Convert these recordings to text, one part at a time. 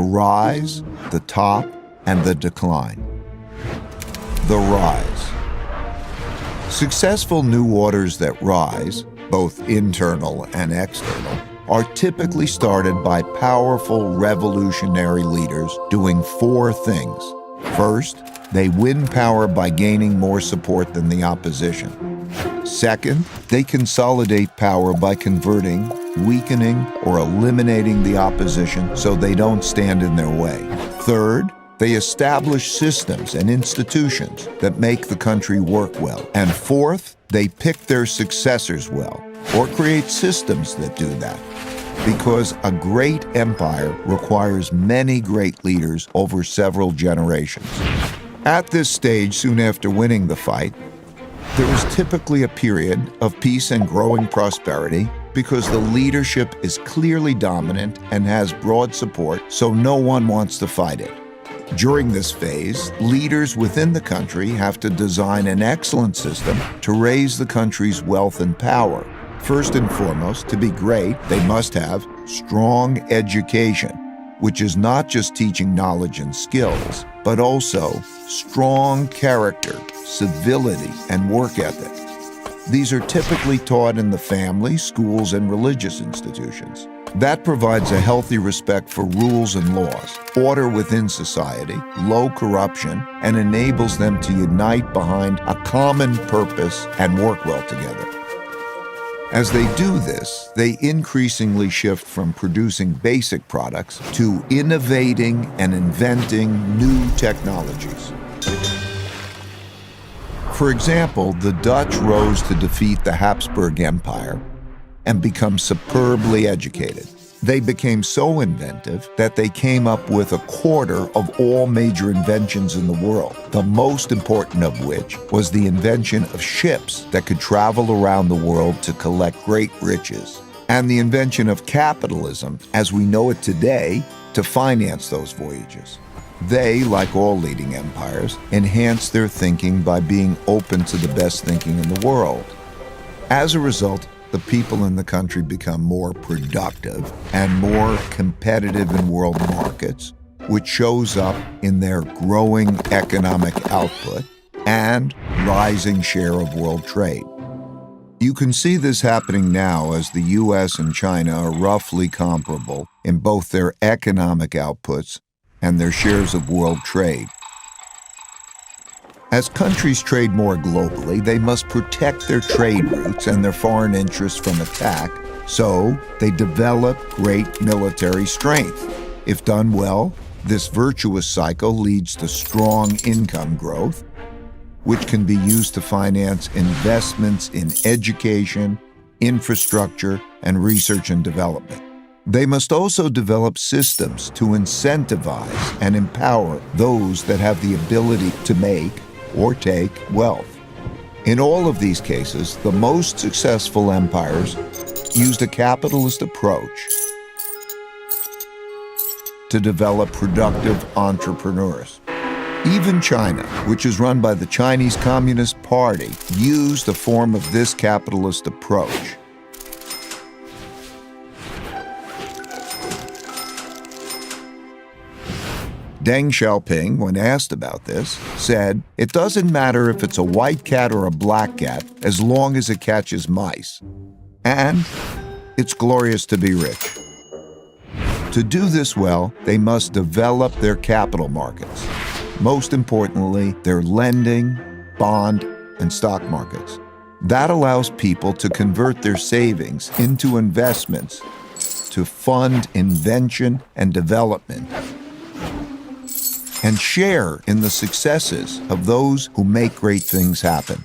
the rise, the top, and the decline. The rise. Successful new orders that rise, both internal and external, are typically started by powerful revolutionary leaders doing four things. First, they win power by gaining more support than the opposition. Second, they consolidate power by converting, weakening, or eliminating the opposition so they don't stand in their way. Third, they establish systems and institutions that make the country work well. And fourth, they pick their successors well, or create systems that do that. Because a great empire requires many great leaders over several generations. At this stage, soon after winning the fight, there is typically a period of peace and growing prosperity because the leadership is clearly dominant and has broad support, so no one wants to fight it. During this phase, leaders within the country have to design an excellent system to raise the country's wealth and power. First and foremost, to be great, they must have strong education, which is not just teaching knowledge and skills, but also strong character, civility, and work ethic. These are typically taught in the family, schools, and religious institutions. That provides a healthy respect for rules and laws, order within society, low corruption, and enables them to unite behind a common purpose and work well together. As they do this, they increasingly shift from producing basic products to innovating and inventing new technologies. For example, the Dutch rose to defeat the Habsburg Empire and become superbly educated. They became so inventive that they came up with a quarter of all major inventions in the world, the most important of which was the invention of ships that could travel around the world to collect great riches, and the invention of capitalism, as we know it today, to finance those voyages. They, like all leading empires, enhanced their thinking by being open to the best thinking in the world. As a result, the people in the country become more productive and more competitive in world markets, which shows up in their growing economic output and rising share of world trade. You can see this happening now as the US and China are roughly comparable in both their economic outputs and their shares of world trade. As countries trade more globally, they must protect their trade routes and their foreign interests from attack, so they develop great military strength. If done well, this virtuous cycle leads to strong income growth, which can be used to finance investments in education, infrastructure, and research and development. They must also develop systems to incentivize and empower those that have the ability to make or take wealth. In all of these cases, the most successful empires used a capitalist approach to develop productive entrepreneurs. Even China, which is run by the Chinese Communist Party, used a form of this capitalist approach. Deng Xiaoping, when asked about this, said, "It doesn't matter if it's a white cat or a black cat, as long as it catches mice. And it's glorious to be rich." To do this well, they must develop their capital markets. Most importantly, their lending, bond, and stock markets. That allows people to convert their savings into investments to fund invention and development, and share in the successes of those who make great things happen.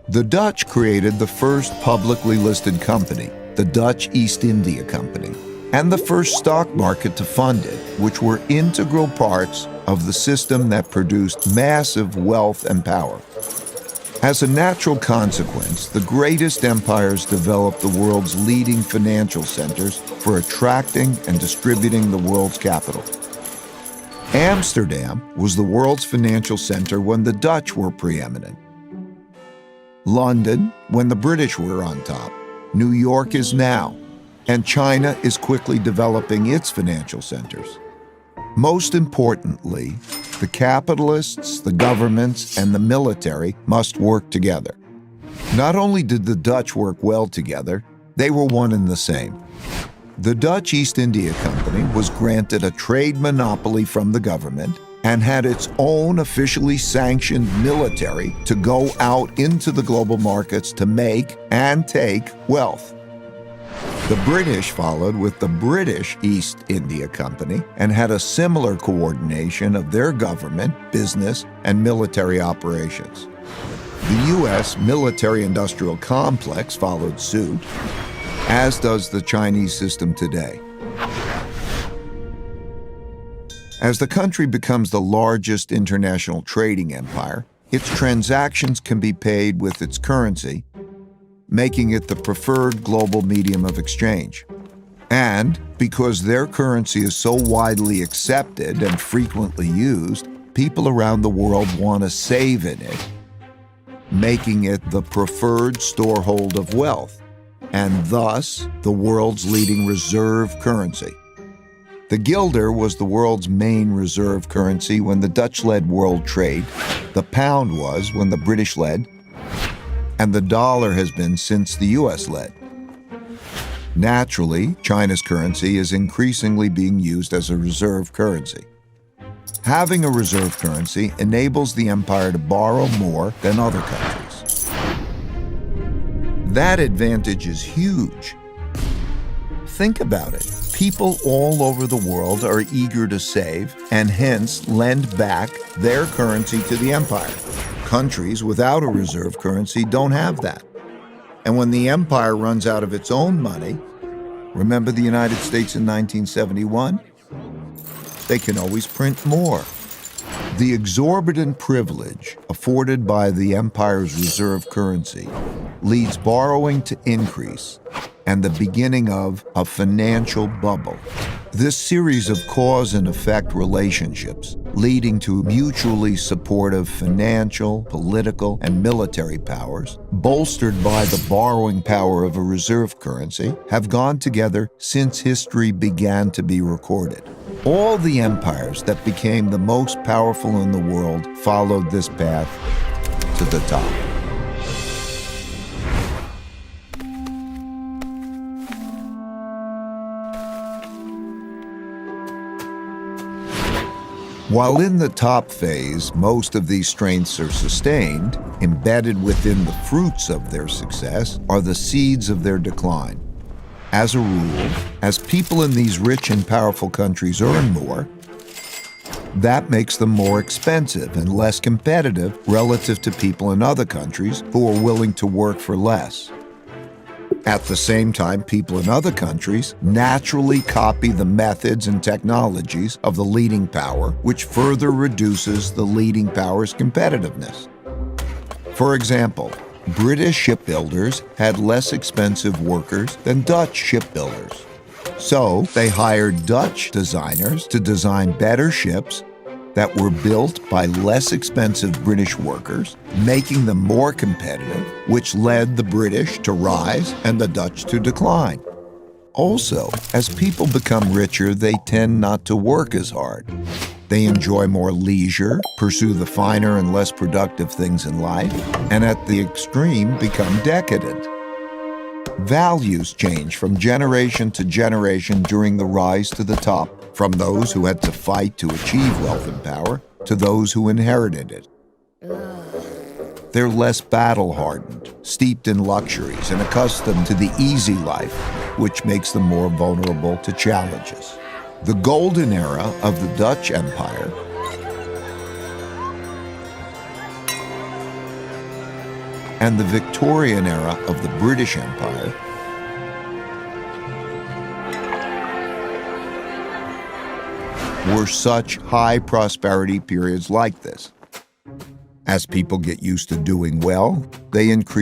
The Dutch created the first publicly listed company, the Dutch East India Company, and the first stock market to fund it, which were integral parts of the system that produced massive wealth and power. As a natural consequence, the greatest empires developed the world's leading financial centers for attracting and distributing the world's capital. Amsterdam was the world's financial center when the Dutch were preeminent. London, when the British were on top. New York is now. And China is quickly developing its financial centers. Most importantly, the capitalists, the governments, and the military must work together. Not only did the Dutch work well together, they were one and the same. The Dutch East India Company was granted a trade monopoly from the government and had its own officially sanctioned military to go out into the global markets to make and take wealth. The British followed with the British East India Company and had a similar coordination of their government, business, and military operations. The U.S. military-industrial complex followed suit, as does the Chinese system today. As the country becomes the largest international trading empire, its transactions can be paid with its currency, making it the preferred global medium of exchange. And because their currency is so widely accepted and frequently used, people around the world want to save in it, making it the preferred storehold of wealth, and thus the world's leading reserve currency. The guilder was the world's main reserve currency when the Dutch led world trade, the pound was when the British led, and the dollar has been since the U.S. led. Naturally, China's currency is increasingly being used as a reserve currency. Having a reserve currency enables the empire to borrow more than other countries. That advantage is huge. Think about it. People all over the world are eager to save and hence lend back their currency to the empire. Countries without a reserve currency don't have that. And when the empire runs out of its own money, remember the United States in 1971? They can always print more. The exorbitant privilege afforded by the empire's reserve currency leads borrowing to increase and the beginning of a financial bubble. This series of cause and effect relationships leading to mutually supportive financial, political, and military powers, bolstered by the borrowing power of a reserve currency, have gone together since history began to be recorded. All the empires that became the most powerful in the world followed this path to the top. While in the top phase, most of these strengths are sustained, embedded within the fruits of their success are the seeds of their decline. As a rule, as people in these rich and powerful countries earn more, that makes them more expensive and less competitive relative to people in other countries who are willing to work for less. At the same time, people in other countries naturally copy the methods and technologies of the leading power, which further reduces the leading power's competitiveness. For example, British shipbuilders had less expensive workers than Dutch shipbuilders. So they hired Dutch designers to design better ships that were built by less expensive British workers, making them more competitive, which led the British to rise and the Dutch to decline. Also, as people become richer, they tend not to work as hard. They enjoy more leisure, pursue the finer and less productive things in life, and at the extreme become decadent. Values change from generation to generation during the rise to the top, from those who had to fight to achieve wealth and power to those who inherited it. They're less battle-hardened, steeped in luxuries, and accustomed to the easy life, which makes them more vulnerable to challenges. The golden era of the Dutch Empire and the Victorian era of the British Empire were such high prosperity periods like this. As people get used to doing well, they increase